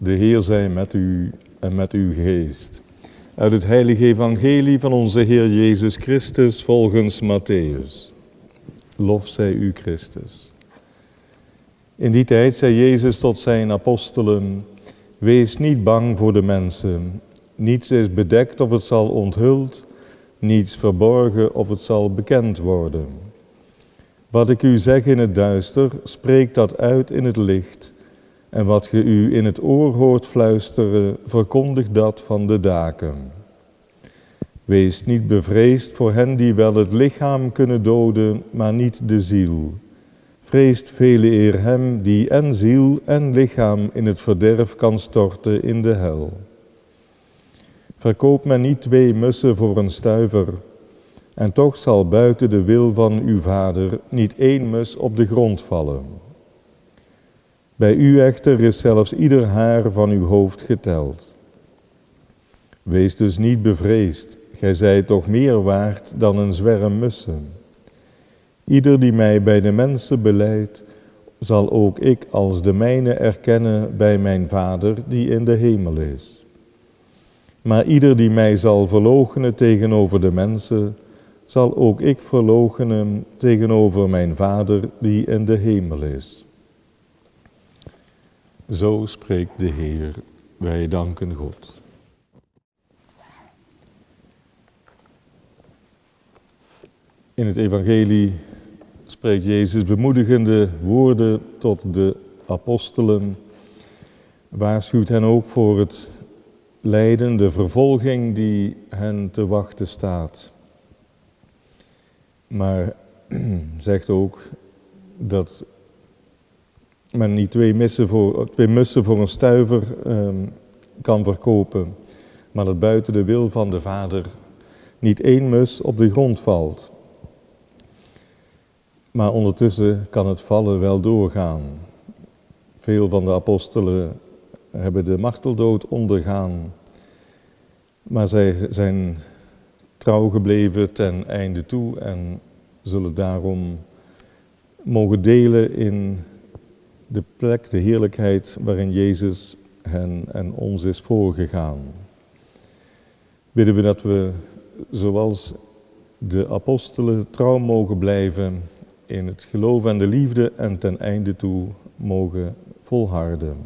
De Heer zij met u en met uw geest. Uit het heilige evangelie van onze Heer Jezus Christus volgens Mattheüs. Lof zij u, Christus. In die tijd zei Jezus tot zijn apostelen: wees niet bang voor de mensen. Niets is bedekt of het zal onthuld, niets verborgen of het zal bekend worden. Wat ik u zeg in het duister, spreek dat uit in het licht. En wat ge u in het oor hoort fluisteren, verkondig dat van de daken. Wees niet bevreesd voor hen die wel het lichaam kunnen doden, maar niet de ziel. Vreest vele eer hem die en ziel en lichaam in het verderf kan storten in de hel. Verkoop men niet 2 mussen voor een stuiver, en toch zal buiten de wil van uw vader niet 1 mus op de grond vallen. Bij u echter is zelfs ieder haar van uw hoofd geteld. Wees dus niet bevreesd, gij zijt toch meer waard dan een zwerm mussen. Ieder die mij bij de mensen belijdt, zal ook ik als de mijne erkennen bij mijn Vader die in de hemel is. Maar ieder die mij zal verloochenen tegenover de mensen, zal ook ik verloochenen tegenover mijn Vader die in de hemel is. Zo spreekt de Heer, wij danken God. In het evangelie spreekt Jezus bemoedigende woorden tot de apostelen, waarschuwt hen ook voor het lijden, de vervolging die hen te wachten staat. Maar zegt ook dat men niet 2 mussen voor een stuiver kan verkopen, maar dat buiten de wil van de Vader niet 1 mus op de grond valt. Maar ondertussen kan het vallen wel doorgaan. Veel van de apostelen hebben de marteldood ondergaan, maar zij zijn trouw gebleven ten einde toe en zullen daarom mogen delen in de plek, de heerlijkheid waarin Jezus hen en ons is voorgegaan. Bidden we dat we, zoals de apostelen, trouw mogen blijven in het geloof en de liefde en ten einde toe mogen volharden.